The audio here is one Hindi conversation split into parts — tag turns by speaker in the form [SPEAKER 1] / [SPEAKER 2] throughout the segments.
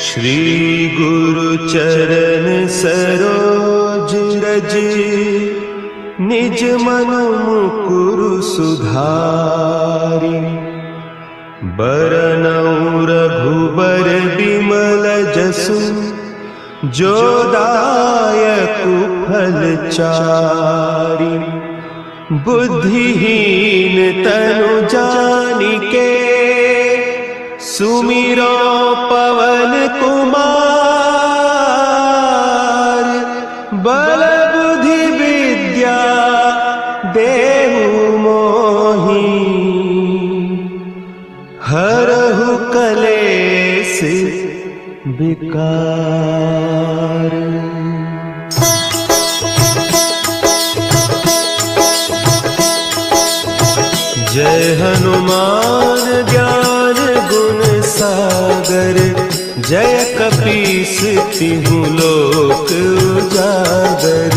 [SPEAKER 1] श्री गुरु चरण सरोज रज, निज मन मुकुरु सुधारि। बरनउँ रघुबर बिमल जसु, जो दायकु फल चारि। बुद्धिहीन तनु जानिके, सुमिरो पवन कुमार। बल बुद्धि विद्या देहु मोहि, हरहु कलेस विकार। जय हनुमान ज्ञान गुण सागर, जय कपीस तिहु लोक उजागर।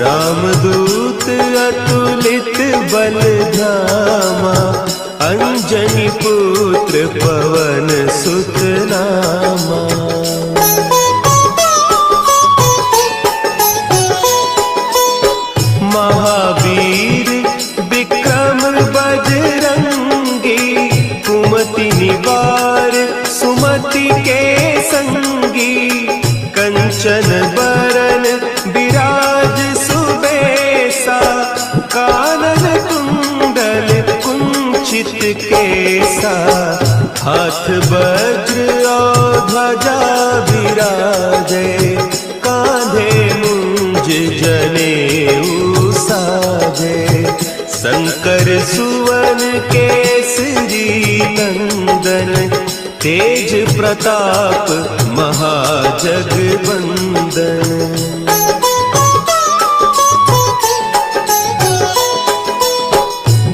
[SPEAKER 1] रामदूत अतुलित बल धामा, अंजनी पुत्र पवन सुत नामा। महावीर विक्रम बजरंगी, कुमति निवार सुमति के संगी। कंचन बरन विराज सुबेसा, कानन कुंडल कुंचित केसा। हाथ वज्र और ध्वजा विराजे, कांधे मुंज जनेऊ साजे। शंकर सुवन केसरी नंदन, तेज प्रताप महाजगवंदन।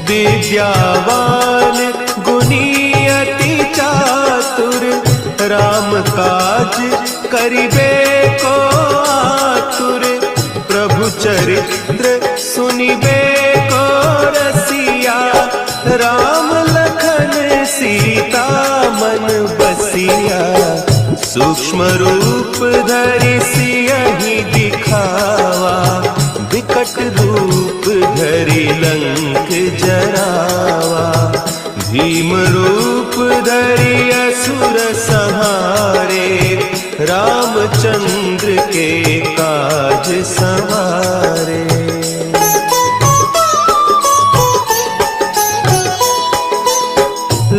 [SPEAKER 1] विद्यावान गुणी अति चातुर, राम काज करिबे को आतुर। प्रभु चरित्र सुनिबे को रसिया, राम लखन सीता मन बसिया। सूक्ष्म रूप धरि सियहि दिखावा, विकट रूप धरि लंक जरावा। भीम रूप धरि असुर संहारे, रामचंद्र के काज सवारे।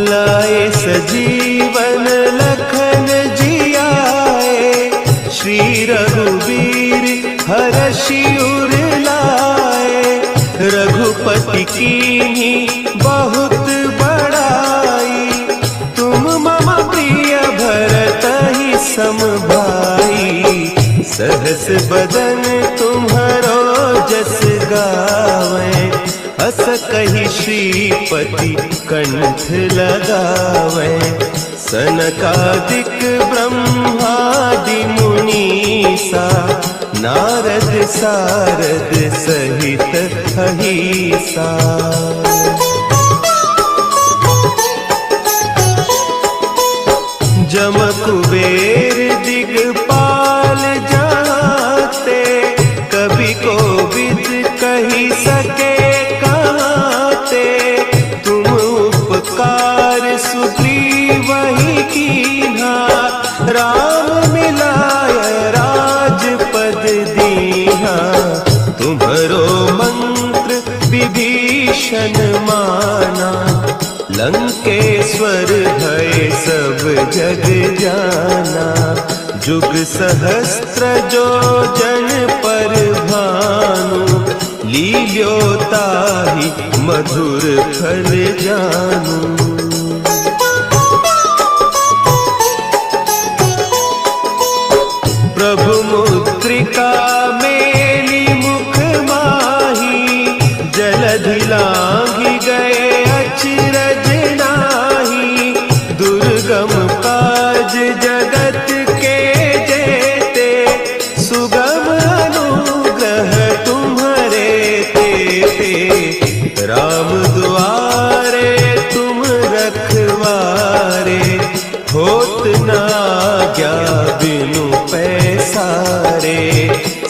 [SPEAKER 1] लाए सजीवन लखन जियाए, श्री रघुवीर हरषि उर लाए। रघुपति कीन्ही बहुत बड़ाई, तुम मम प्रिय भरतहि सम भाई। सहस बदन तुम्हरो जस गावें, अस कहि श्रीपति कंठ लगावें। सनकादिक ब्रह्मादि मुनीसा, नारद सारद सहित अहीसा। जम कुबेर दिगपाल जाते, कवि कोविद कहि सके कहते। तुम उपकार सुग्रीवहि कीन्हा, राम मिलाय राजपद दीन्हा। तुम्हरो मंत्र विभीषण माना, लंकेश्वर भय सब जग जाना। जुग सहस्त्र जो जन पर भानु, लील्यो ताहि मधुर फल जानू। प्रभु मुद्रिका मेली मुख माही, जलधि लांघि गए अचरज नाही। दुर्गम काज जगत के जेते, सुगम अनुग्रह तुम्हरे तेते। राम दुआरे तुम रखवारे, होत न आज्ञा बिनु पैसारे,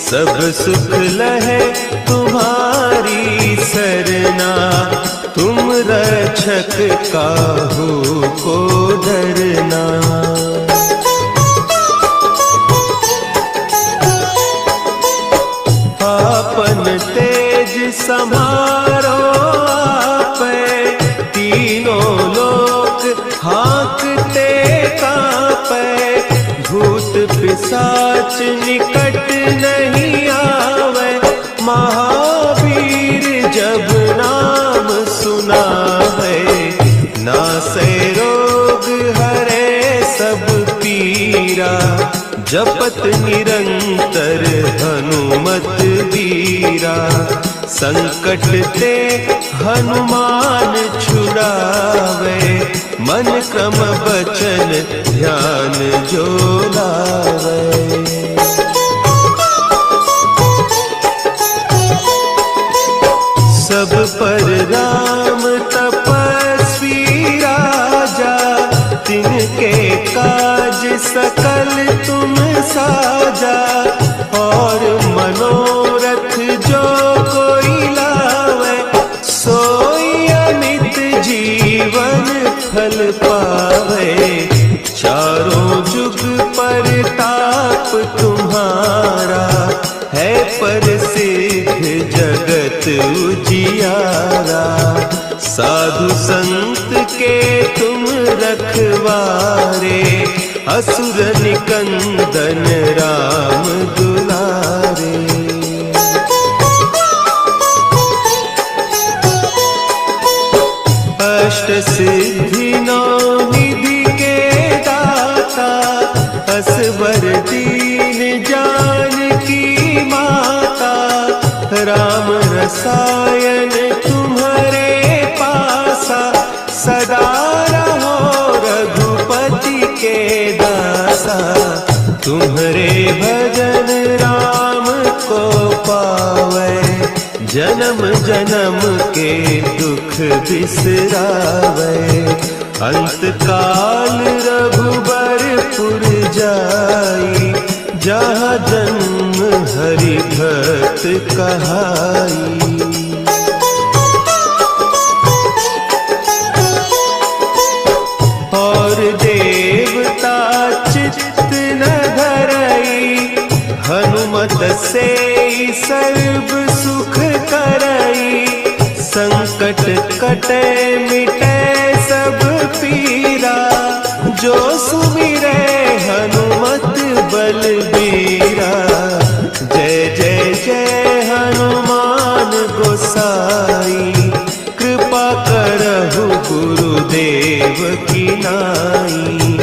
[SPEAKER 1] सब सुख लहे तुम्हारी सरना, तुम रक्षक काहू को डरना। आपन तेज समारो आपै, तीनों लोक हाँकते कांपै, भूत पिशाच निकट नहीं आवे, महावीर जब नाम सुनावे, नासै रोग हरे सब पीरा, जपत निरंतर हनुमत वीरा, संकट ते हनुमान छुड़ावे, मन क्रम बचन ध्यान जो लावे। सब पर राम तपस्वी राजा, तिनके काज सकल तुम साजा, और मनोरथ जो कोई लावे, सोई अमित जीवन फल पावे, चारों जुग परताप तुम्हारा, है प्रसिद्ध जगत उजियारा, साधु संत के तुम रखवारे, असुर निकंदन राम दुलारे। अष्ट सिद्धि नौ निधि के दाता, असवर दीन जानकी माता, राम रसायन तुम्हारे पासा, सदा रहो रघुपति के दासा, तुम्हारे भजन राम को पावे, जन्म जन्म के दुख बिसरावे, अंत काल रघुबरपुर जाई, जहाँ जन्म हरि भक्त कहाई। और देवता चित्त न धरई, हनुमत से सर्व सुख करई, संकट कटे मिटे सब पीरा, जो सुमिरे हनुमत बलबीरा, जय जय जय हनुमान गोसाई, कृपा करहु गुरुदेव की नाई,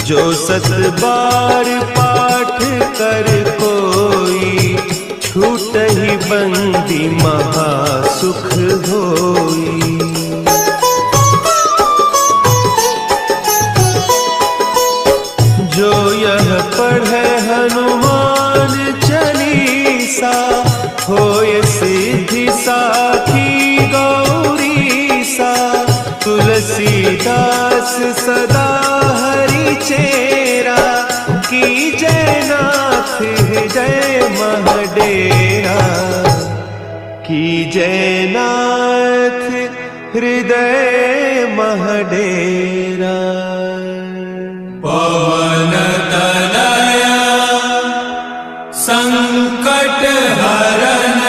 [SPEAKER 1] जो सत बार पाठ कर कोई, छूटहि बंदी महासुख होई। जो यह पढ़े हनुमान चालीसा, होय सिद्धि साखी गौरीसा, तुलसीदास सदा हरि चेरा, की जय नाथ हृदय महडेरा, की जय नाथ हृदय महडेरा।
[SPEAKER 2] पवन तनया संकट हरन,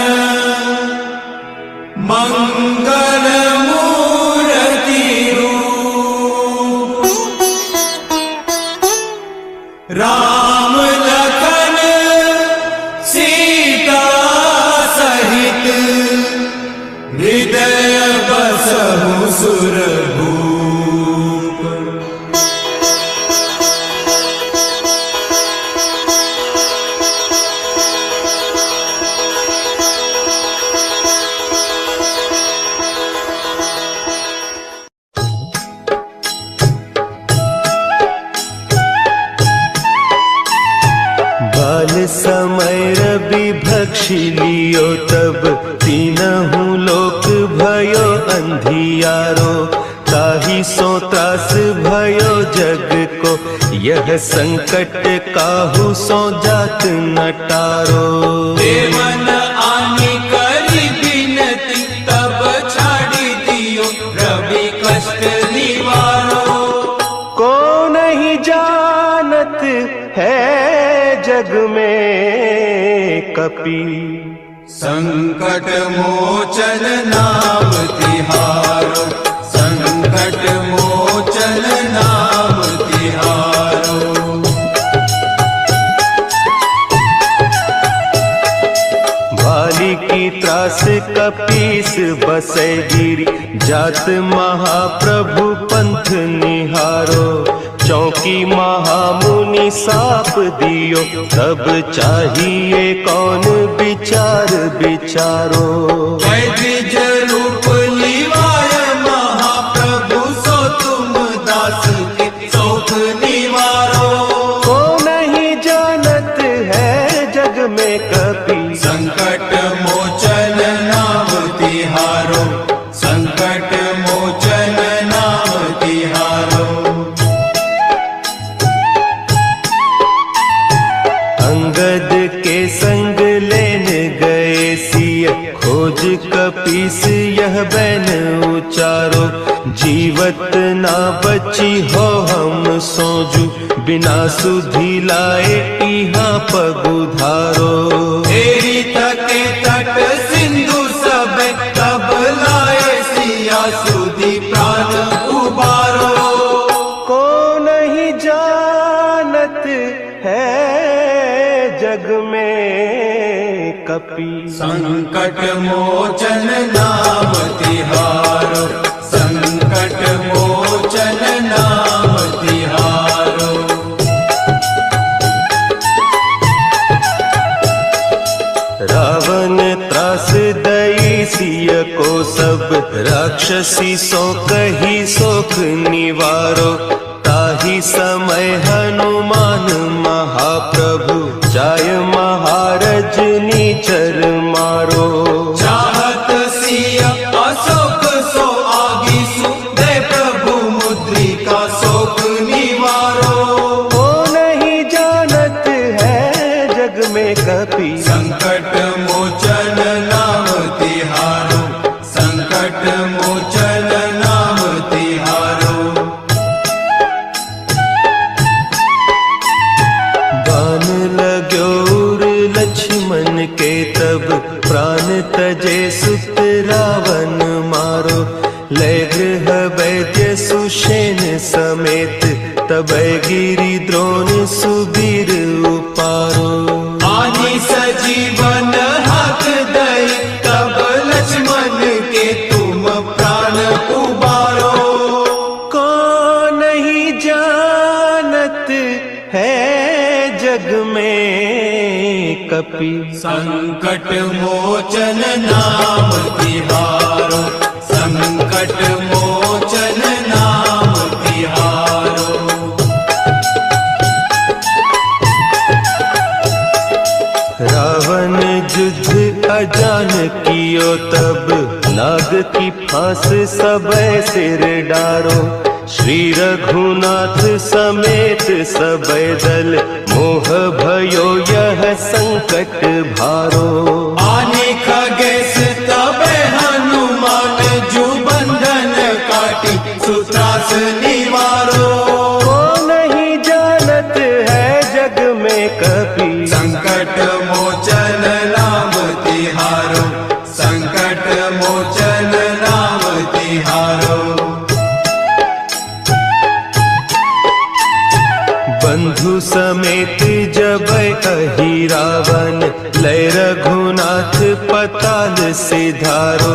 [SPEAKER 2] मंगल मूर्ति रूप, राम लखन सीता सहित, हृदय बसहु सुरभूप।
[SPEAKER 1] समय रवि भक्षि लियो, तब तीनहु लोक भयो अंधियारो, ताहि ताही सो त्रास भयो जग को, यह संकट काहू सो जात न टारो।
[SPEAKER 2] देवन आनी करी बिनती, तब छाड़ी दियो रवि कष्ट निवारो।
[SPEAKER 1] को नहीं जानत है जग में कपि,
[SPEAKER 2] संकट मोचन नाम तिहारो, संकट मोचन नाम तिहारो।
[SPEAKER 1] भाली की त्रास कपीस बसै गिरी, जात महाप्रभु पंथ निहारो। चौकी महामुनि साप दियो, तब चाहिए कौन विचार विचारो।
[SPEAKER 2] द्विज रूप लिवाय महाप्रभु, सो तुम दास के शोक निवारो।
[SPEAKER 1] को नहीं जानत है जग में कपि,
[SPEAKER 2] संकट मोचन नाम तिहारो, संकट मोचन नाम तिहारो।
[SPEAKER 1] अंगद के संग लेन गए सिय, खोज कपीस यह बैन उचारो। जीवत ना बची हो हम सोजू, बिना सुधि लाए इहाँ पगुधारो।
[SPEAKER 2] तेरी तके तट सिंधु सब, तब लाए सिया सुधि प्राण उबारो।
[SPEAKER 1] को नहीं जानत है जग में कपि,
[SPEAKER 2] संकट मोचन नाम तिहारो, संकट मोचन नाम तिहारो।
[SPEAKER 1] रावण त्रास दई सिय को सब, राक्षसी सो कही सोख निवारो। ताही समय हनुमान महाप्रभु, जाय महारज नीचर मारो।
[SPEAKER 2] चाहत सिया अशोक सो आगीसु, दे प्रभु मुद्रिका शोक निवारो।
[SPEAKER 1] को नहीं जानत है जग में कपि,
[SPEAKER 2] संकट मोचन नाम तिहारो, संकट मोचन नाम तिहारो।
[SPEAKER 1] बान लाग्यो उर लक्ष्मण के, तब प्राण तजे सुत रावण मारो। लय गृह वैद्य सुषेण समेत, तब गिरि द्रोण सुबीर उपारो।
[SPEAKER 2] आनी सजीवन हक दई, तब लक्ष्मण के तुम प्राण उबारो।
[SPEAKER 1] को नहीं जानत है जग में कपि,
[SPEAKER 2] संकट मोचन नाम तिहारो, संकट मोचन नाम तिहारो।
[SPEAKER 1] रावण युद्ध अजान कियो, तब नाग की फांस सब सिर डारो। श्री रघुनाथ समेत सब दल, मोह भयो यह संकट भारो।
[SPEAKER 2] आने खगेश तब हनुमान, जो बंधन काटी सुत्रास निवारो।
[SPEAKER 1] को नहीं जानत है जग में कपि,
[SPEAKER 2] संकट मोचन नाम तिहारो, संकट मोचन नाम तिहारो।
[SPEAKER 1] बंधु समेत जब अहि रावण, लय रघुनाथ पताल सिधारो।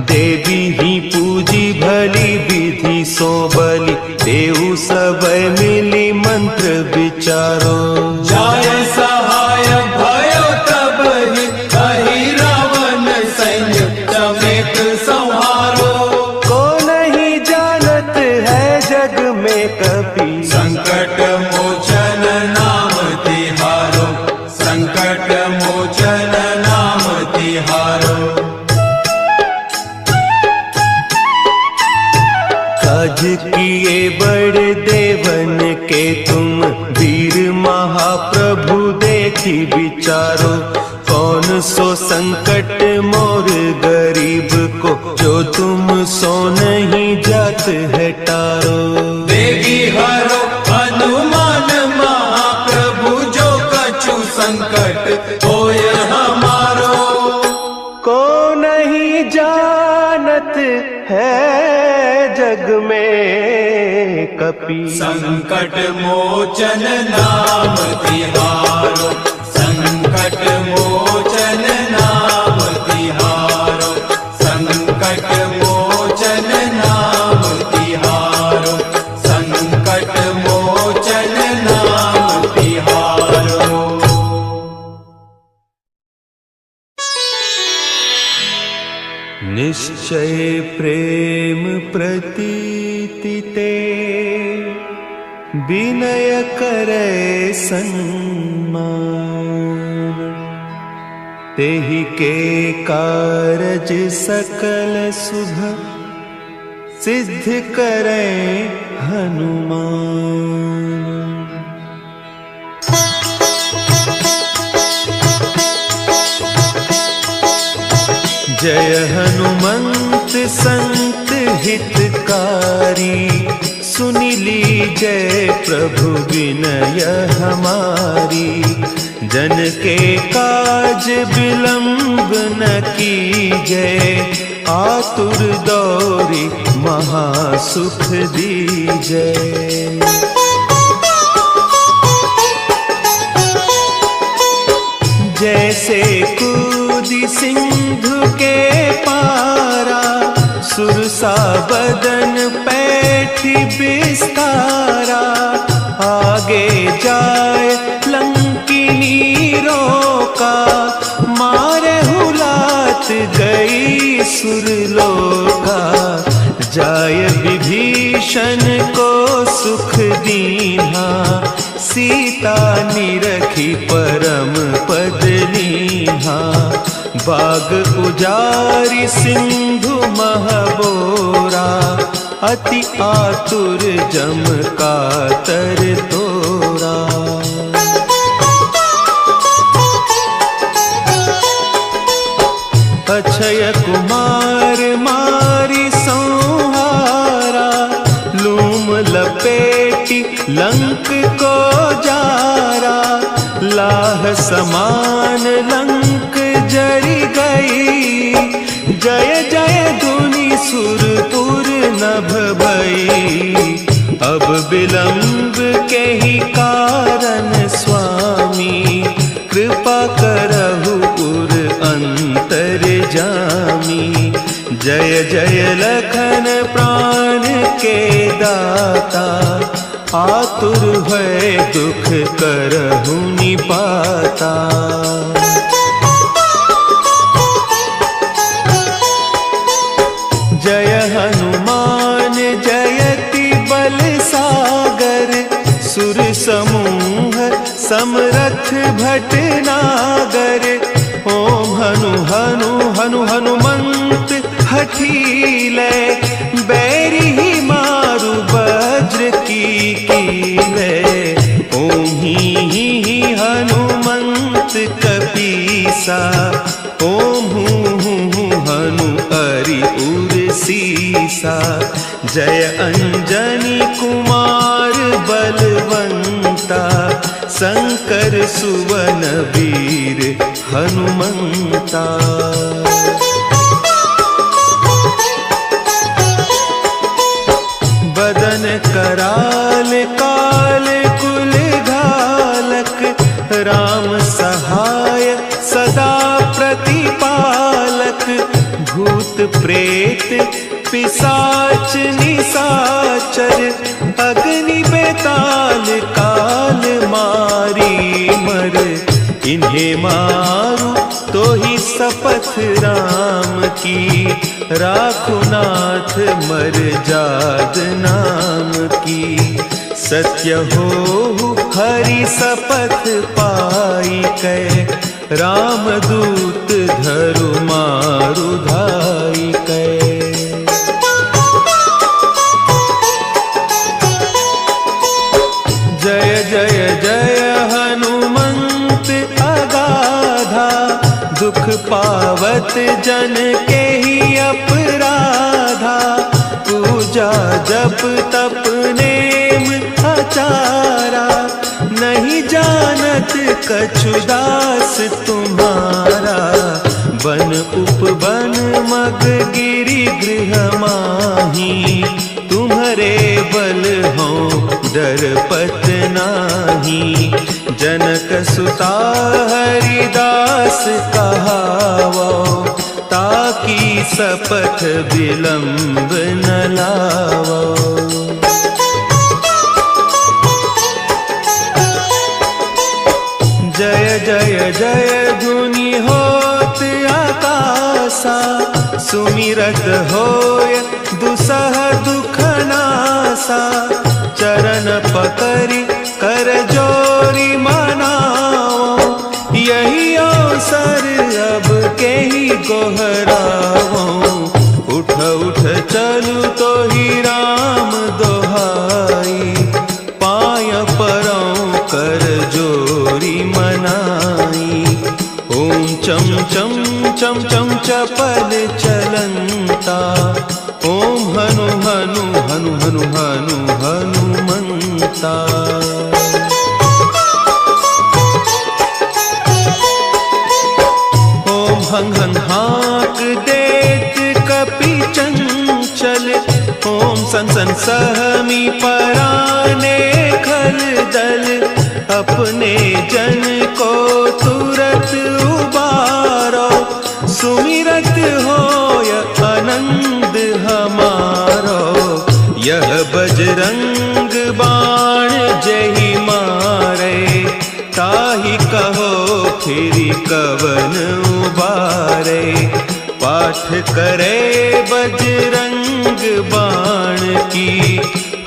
[SPEAKER 1] देवी ही पूजी भली विधि सो बलि, देव सब मिली मंत्र विचारो।
[SPEAKER 2] जाय सहाय भयो तब ही, अहि रावण सैन्य समेत संहारो।
[SPEAKER 1] को नहीं जानत है जग में कपि,
[SPEAKER 2] संकट मोचन नाम तिहारो, संकट मोचन नाम तिहारो।
[SPEAKER 1] काज तुम वीर महाप्रभु देखी विचारो, कौन सो संकट मोर गरीब को, जो तुम सो नहीं जात है टारो।
[SPEAKER 2] देगी हरो हनुमान महाप्रभु, जो कछु संकट होय हमारो।
[SPEAKER 1] को नहीं जानत है जग में कपि,
[SPEAKER 2] संकट मोचन नाम तिहारो, संकट मोचन नाम तिहारो, संकट मोचन नाम तिहारो, संकट मोचन नाम तिहारो।
[SPEAKER 1] निश्चय प्रेम प्रतीति ते, विनय करे सन्मान, तेहि के कारज सकल शुभ, सिद्ध करे हनुमान। जय हनुमंत संत हितकारी, सुनि लीजय प्रभु विनय हमारी। जन के काज विलंब न कीजय, आतुर दौरी महासुख दीजय। जैसे कूदी सिंधु के पारा, सुरसा बदन पैठी बिस्तारा। आगे जाए लंकिनी रोका, मारे हुलात गई सुरलोका। जाय विभीषण को सुख दीन्हा, सीता निरखी परम पद लीन्हा। बाग उजारी सिंधु महबोरा, अति आतुर जम कातर तोरा। अक्षय कुमार मारी संहारा, लूम लपेटी लंक को जारा। लाह समान लंक जरी गई, जय जय धुनि सुरपुर नभ भई। अब विलंब के ही कारण स्वामी, कृपा करहु उर अंतर जामी। जय जय लखन प्राण के दाता, आतुर भय दुख करहु निपाता। जय हनुमान जयति बल सागर, सुर समूह समरथ भटनागर। ओम हनु हनु हनु हनुमंत हठीले, बैरी ही मारु वज्र की कीले। ओम ही हनुमंत कपीसा, ओम हूँ हनु अरि उर सीसा। जय अंजनी कुमार बलवंता, शंकर सुवन वीर हनुमंता। बदन कराल काल कुल घालक, राम सहाय सदा प्रतिपालक। भूत प्रेत पिशाच निशाचर, अग्नि बेताल काल मारी मर। इन्हें मारू तो ही शपथ राम की, राखुनाथ मर जाद नाम की। सत्य हो हरि शपथ पाई कै, रामदूत धरु मारु धाई कै। जय जय जय हनुमंत अगाधा, दुख पावत जन के ही अपराधा। पूजा जप तप नेम आचारा, नहीं जानत कछु दास तुम्हारा। बन उपवन मग गिरि गृह माही, तुम्हारे बल हो डरपत नाही। जनक सुता हरिदास कहावो, ताकि सपथ विलंब न लावो। जय जय जय धुनि होत आकाशा, सुमिरत होय दुसह दुख नासा। चरण पकड़ि कर जोरी मनाओ, यही अवसर अब के ही गोहराओ। उठ उठ चलू तो ही राम दोहाई, पाय परौ कर जोरी मनाई। ओम चम चम चम चम चपल चलंता, ओम हनु हनु हनु हनु हनु हनुमंता। ओम हंग हंग हाक देत कपि चंचल, ओम सन सन सहमी पराने खल दल। अपने जन को तुरत उबारो, सुमिरत होय आनंद हमारो। यह बजरंग बाण जहि मारे, ताहि कहो फिर कवन उबारे। पाठ करे बजरंग बाण की,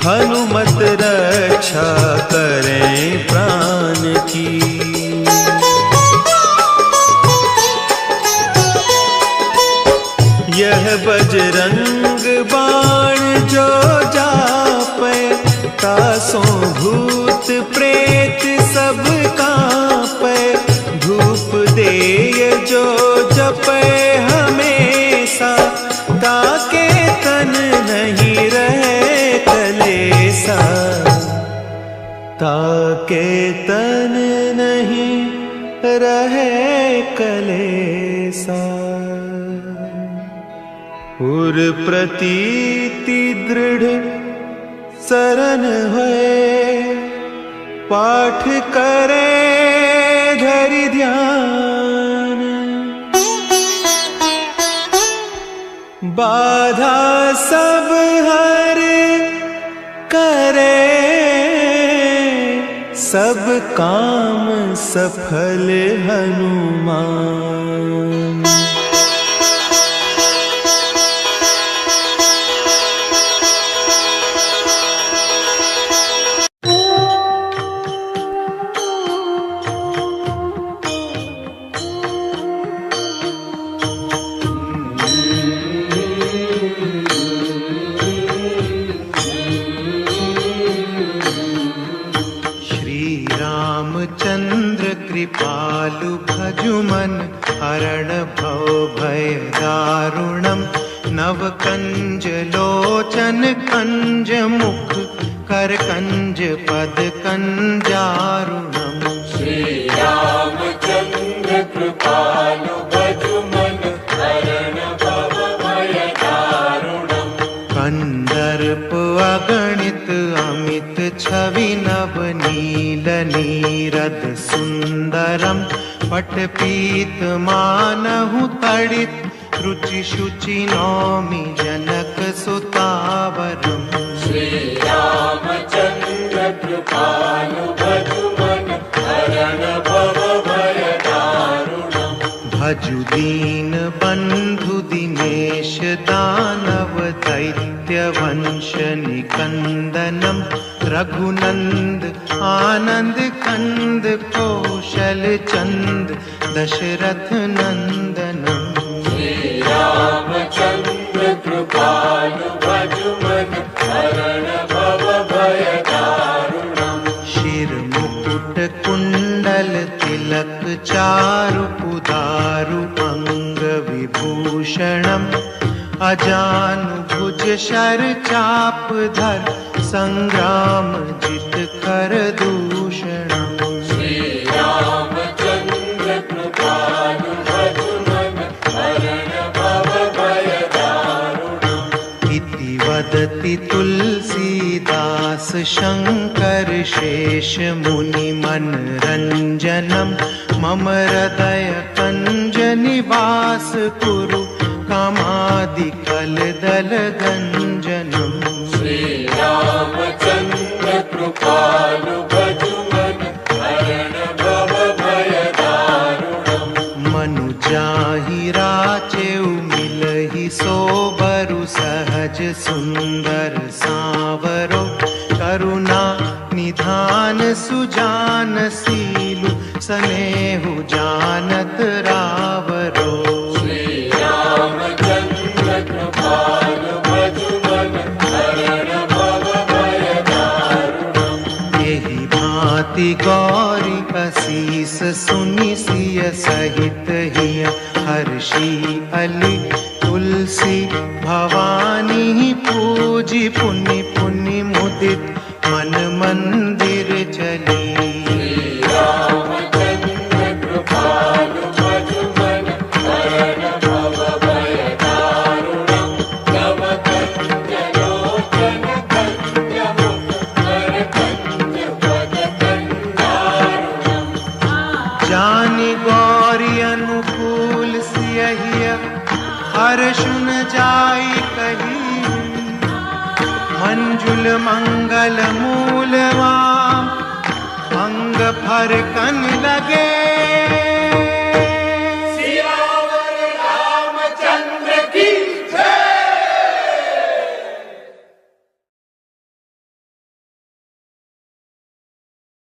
[SPEAKER 1] हनुमत रक्षा करें प्राण की। यह बजरंग बाण जो जापे, तासों भूत प्रेत सब कांपे। धूप देय जो जपे हमेशा, ताके तन नहीं रहे कलेसा। ताके तन नहीं रहे कलेसा। उर प्रतीति दृढ़ शरण है, पाठ करे धरि ध्यान। बाधा सब हर करे, सब काम सफल हनुमान।
[SPEAKER 3] कृपालु भजुमन हरण भव भय दारुणम। नव कंज लोचन कंज मुख कर कंज पद कंजारुणम।
[SPEAKER 2] श्री रामचंद्र कृपालु भजुमन हरण भव भय दारुणम।
[SPEAKER 3] कंदर्प अगणित अमित छवि नव नील नीरद सुंदरम। पट पीत मानहु तड़ित रुचि शुचि नौमि जनक सुतावरम।
[SPEAKER 2] श्री रामचंद्र कृपालु भजुमन हरण भव भय दारुणम।
[SPEAKER 3] भजु दीन बंधु दिनेश दानव दैत्य वंश निकंदनम। रघुनंद आनंद कंद कौशल चंद दशरथ नंदनम।
[SPEAKER 2] श्री रामचंद्र कृपालु भजुमन हरण भव भय दारुणम।
[SPEAKER 3] शिर सिर मुकुट कुंडल तिलक चारु पुदारु अंग विभूषणम अजानु भुज शर चाप धर संग्राम जित कर दूषणम
[SPEAKER 2] श्री रामचंद्र कृपालु भजुमन हरण भव भय दारुणम्
[SPEAKER 3] इति वदति तुलसीदास शंकर शेष मुनि मनरंजनम मम हृदय कंज निवास कुरु कामादि कलदल गंजनम
[SPEAKER 2] श्री रामचंद्र कृपालु भजुमन हरण भव भय दारुणम्
[SPEAKER 3] मनु जाहि राचेउ मिलहि सोबरु सहज सुंदर सांवरो करुणा निधान सुजान सीलु स्नेहु जानत रावरो
[SPEAKER 2] श्री रामचंद्र कृपालु भजुमन हरण भव भय दारुणम्
[SPEAKER 3] यही भांति गौरी असीस सुनि सिय सहित हिय हर्षि अली तुलसी भवानी पूजी पुनि पुनि मुदित मन मंदिर चली
[SPEAKER 2] श्री रामचंद्र कृपालु भजुमन हरण भव भय दारुणम् तव कंजलोचन कंजमुख कर कंज पद कंदारुणम्
[SPEAKER 3] जानि गौरी अनुकूल सियहिय हर्षुन जाई कही मंजुल मंगल मूलवाम अंग फरकन लगे